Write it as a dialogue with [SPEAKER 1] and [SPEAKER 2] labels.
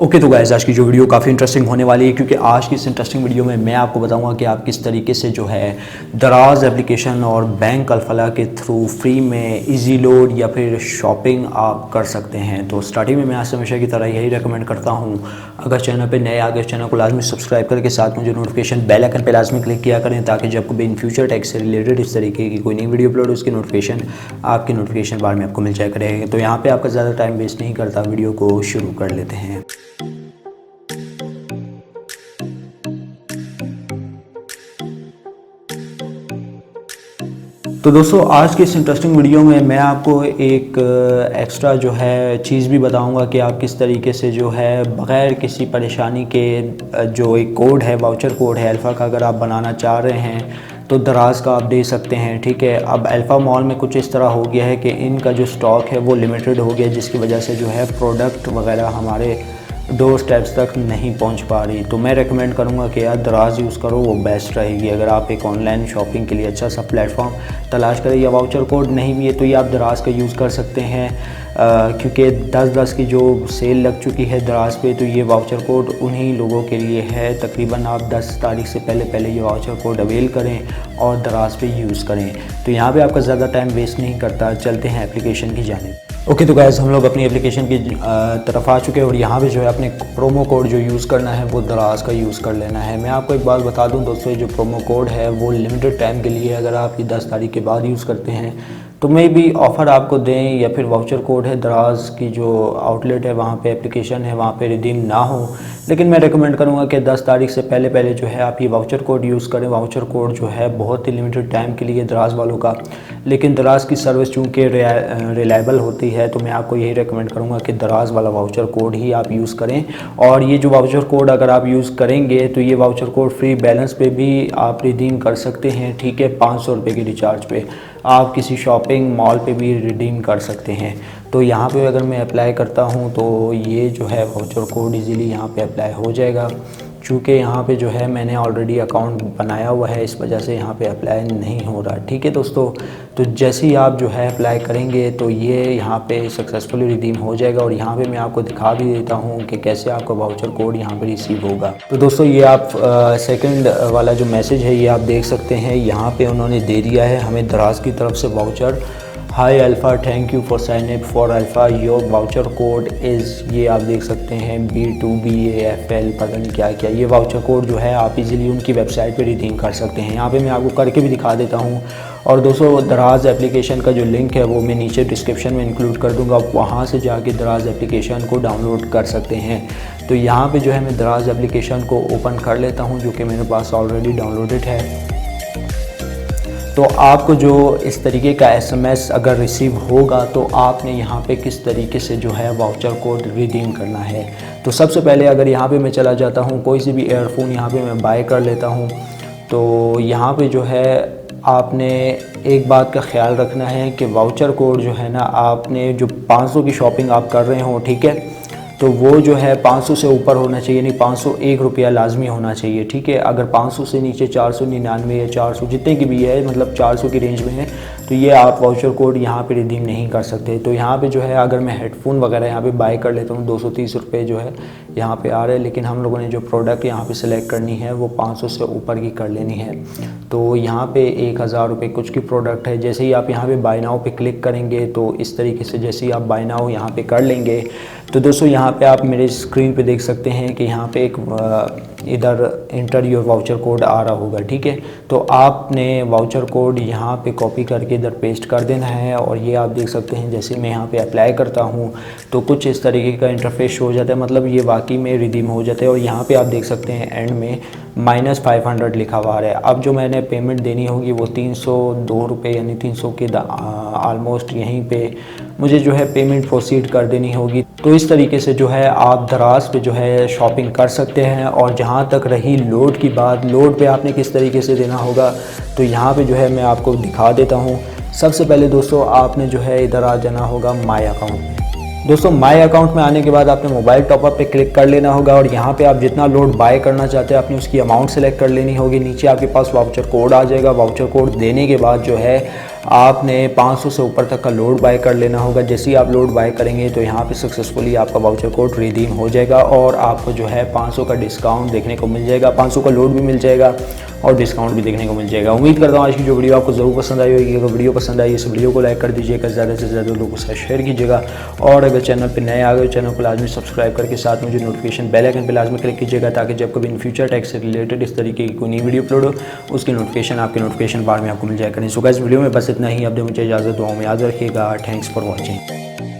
[SPEAKER 1] Okay तो guys आज की जो वीडियो काफ़ी इंटरेस्टिंग होने वाली है, क्योंकि आज की इस इंटरेस्टिंग वीडियो में मैं आपको बताऊंगा कि आप किस तरीके से जो है दराज एप्लीकेशन और बैंक अल-फलाह के थ्रू फ्री में इजी लोड या फिर शॉपिंग आप कर सकते हैं। तो स्टार्टिंग में मैं आज हमेशा की तरह यही रेकमेंड करता हूं, अगर चैनल पे नए आ गए चैनल को लाजमी सब्सक्राइब करके साथ में जो नोटिफिकेशन बेल आइकन पे लाजमी क्लिक किया करें, ताकि जब कभी इन फ्यूचर टैक्स से रिलेटेड इस तरीके की कोई नई वीडियो अपलोड उसकी नोटिफिकेशन आपकी नोटिफिकेशन बार में आपको मिल जाया करेगा। तो यहाँ पर आपका ज़्यादा टाइम वेस्ट नहीं करता, वीडियो को शुरू कर लेते हैं। तो दोस्तों आज की इस इंटरेस्टिंग वीडियो में मैं आपको एक एक्स्ट्रा जो है चीज़ भी बताऊंगा कि आप किस तरीके से जो है बग़ैर किसी परेशानी के जो एक कोड है, वाउचर कोड है अल्फ़ा का, अगर आप बनाना चाह रहे हैं तो दराज का आप दे सकते हैं। ठीक है, अब अल्फ़ा मॉल में कुछ इस तरह हो गया है कि इनका जो स्टॉक है वो लिमिटेड हो गया, जिसकी वजह से जो है प्रोडक्ट वगैरह हमारे डोर स्टेप्स तक नहीं पहुंच पा रही। तो मैं रेकमेंड करूंगा कि यार दराज यूज़ करो, वो बेस्ट रहेगी। अगर आप एक ऑनलाइन शॉपिंग के लिए अच्छा सा प्लेटफॉर्म तलाश करें या वाउचर कोड नहीं भी है तो ये आप दराज का यूज़ कर सकते हैं, क्योंकि 10-10 की जो सेल लग चुकी है दराज पे, तो ये वाउचर कोड उन्हीं लोगों के लिए है। तकरीबन आप 10 तारीख से पहले ये वाउचर कोड अवेल करें और दराज पे यूज़ करें। तो यहाँ पे आपका ज़्यादा टाइम वेस्ट नहीं करता, चलते हैं एप्लीकेशन की जानिब। ओके तो गाइस हम लोग अपनी एप्लीकेशन की तरफ आ चुके हैं और यहाँ पे जो है अपने प्रोमो कोड जो यूज़ करना है वो दराज का यूज़ कर लेना है। मैं आपको एक बात बता दूं दोस्तों, जो प्रोमो कोड है वो लिमिटेड टाइम के लिए, अगर आप ये 10 तारीख के बाद यूज़ करते हैं तो मे भी ऑफ़र आपको दें, या फिर वाउचर कोड है दराज की जो आउटलेट है वहाँ पे एप्लीकेशन है वहाँ पे रिडीम ना हो। लेकिन मैं रेकमेंड करूँगा कि 10 तारीख से पहले जो है आप ये वाउचर कोड यूज़ करें। वाउचर कोड जो है बहुत ही लिमिटेड टाइम के लिए दराज वालों का, लेकिन दराज की सर्विस चूँकि रिलायबल होती है तो मैं आपको यही रेकमेंड करूँगा कि दराज वाला वाउचर कोड ही आप यूज़ करें। और ये जो वाउचर कोड अगर आप यूज़ करेंगे तो ये वाउचर कोड फ्री बैलेंस पे भी आप रिडीम कर सकते हैं। ठीक है, 500 रुपये की रिचार्ज पे आप किसी शॉपिंग मॉल पे भी रिडीम कर सकते हैं। तो यहाँ पे अगर मैं अप्लाई करता हूँ तो ये जो है वाउचर कोड इजीली यहाँ पे अप्लाई हो जाएगा। चूँकि यहाँ पे जो है मैंने ऑलरेडी अकाउंट बनाया हुआ है, इस वजह से यहाँ पे अप्लाई नहीं हो रहा। ठीक है दोस्तों, तो जैसे ही आप जो है अप्लाई करेंगे तो ये यहाँ पे सक्सेसफुली रिडीम हो जाएगा। और यहाँ पे मैं आपको दिखा भी देता हूँ कि कैसे आपका वाउचर कोड यहाँ पे रिसीव होगा। तो दोस्तों ये आप सेकंड वाला जो मैसेज है ये आप देख सकते हैं, यहाँ पे उन्होंने दे दिया है हमें दराज की तरफ से voucher. Hi Alfa, thank you for sign up for Alfa, your voucher code is, ये आप देख सकते हैं B2BAFL, पता नहीं क्या क्या। ये वाउचर कोड जो है आप इजीली उनकी वेबसाइट पे रिडीम कर सकते हैं। यहाँ पे मैं आपको करके भी दिखा देता हूँ। और दोस्तों दराज एप्लीकेशन का जो लिंक है वो मैं नीचे डिस्क्रिप्शन में इंक्लूड कर दूँगा, आप वहाँ से जाके दराज एप्लीकेशन को डाउनलोड कर सकते हैं। तो यहाँ पर जो है मैं दराज एप्लीकेशन को ओपन कर लेता हूँ, जो कि मेरे पास ऑलरेडी डाउनलोडेड है। तो आपको जो इस तरीके का SMS अगर रिसीव होगा तो आपने यहाँ पे किस तरीके से जो है वाउचर कोड रिडीम करना है। तो सबसे पहले अगर यहाँ पे मैं चला जाता हूँ, कोई सी भी एयरफोन यहाँ पे मैं बाय कर लेता हूँ, तो यहाँ पे जो है आपने एक बात का ख्याल रखना है कि वाउचर कोड जो है ना, आपने जो 500 की शॉपिंग आप कर रहे हो, ठीक है, तो वो जो है 500 से ऊपर होना चाहिए, नहीं 501 रुपया लाजमी होना चाहिए। ठीक है, अगर 500 से नीचे 499 या 400 जितने की भी है, मतलब 400 की रेंज में है, तो ये आप वाउचर कोड यहाँ पे रिडीम नहीं कर सकते। तो यहाँ पे जो है अगर मैं हेडफोन वगैरह यहाँ पे बाय कर लेता हूँ 230 रुपये जो है यहाँ पे आ रहे हैं, लेकिन हम लोगों ने जो प्रोडक्ट यहाँ पे सेलेक्ट करनी है वो 500 से ऊपर की कर लेनी है। तो यहाँ पे 1000 रुपये कुछ की प्रोडक्ट है। जैसे ही आप यहाँ पे बाय नाउ पे क्लिक करेंगे तो इस तरीके से जैसे ही आप बाय नाउ यहाँ पे कर लेंगे तो दोस्तों यहाँ पे आप मेरे स्क्रीन पे देख सकते हैं कि यहाँ पे एक इधर इंटर योर वाउचर कोड आ रहा होगा। ठीक है, तो आपने वाउचर कोड यहाँ पे कॉपी करके इधर पेस्ट कर देना है। और ये आप देख सकते हैं जैसे मैं यहाँ पे अप्लाई करता हूँ तो कुछ इस तरीके का इंटरफेस हो जाता है, मतलब ये वाकई में रिडीम हो जाता है। और यहाँ पे आप देख सकते हैं एंड में -500 लिखा हुआ है। अब जो मैंने पेमेंट देनी होगी वो 302 रुपये, यानी 300 के आलमोस्ट यहीं पे मुझे जो है पेमेंट प्रोसीड कर देनी होगी। तो इस तरीके से जो है आप दराज पे जो है शॉपिंग कर सकते हैं। और जहाँ तक रही लोड की बात, लोड पे आपने किस तरीके से देना होगा, तो यहाँ पे जो है मैं आपको दिखा देता हूँ। सबसे पहले दोस्तों आपने जो है इधर आ जाना होगा माय अकाउंट में। दोस्तों माय अकाउंट में आने के बाद आपने मोबाइल टॉपअप पे क्लिक कर लेना होगा और यहाँ पे आप जितना लोड बाय करना चाहते हैं आपने उसकी अमाउंट सेलेक्ट कर लेनी होगी। नीचे आपके पास वाउचर कोड आ जाएगा। वाउचर कोड देने के बाद जो है आपने 500 से ऊपर तक का लोड बाय कर लेना होगा। जैसे ही आप लोड बाय करेंगे तो यहाँ पे सक्सेसफुली आपका वाउचर कोड रिडीम हो जाएगा और आपको जो है 500 का डिस्काउंट देखने को मिल जाएगा, 500 का लोड भी मिल जाएगा और डिस्काउंट भी देखने को मिल जाएगा। उम्मीद करता हूँ आज की जो वीडियो आपको ज़रूर पसंद आई होगी। अगर वीडियो पसंद आई इस वीडियो को लाइक कर दीजिएगा, ज़्यादा से ज़्यादा लोगों के साथ शेयर कीजिएगा और अगर चैनल पर नए आ गए चैनल को लाजमी सब्सक्राइब करके साथ में जो नोटिफिकेशन बेल आइकन पर लाजमी क्लिक कीजिएगा ताकि जब कभी इन फ्यूचर टैक्स से रिलेटेड इस तरीके की कोई नई वीडियो अपलोड हो उसकी नोटिफिकेशन आपके नोटिफिकेशन बार में आपको मिल जाएगा। सो गाइस वीडियो में बस इतना ही। अब मुझे इजाज़त, दुआओं में याद रखिएगा। Thanks for watching.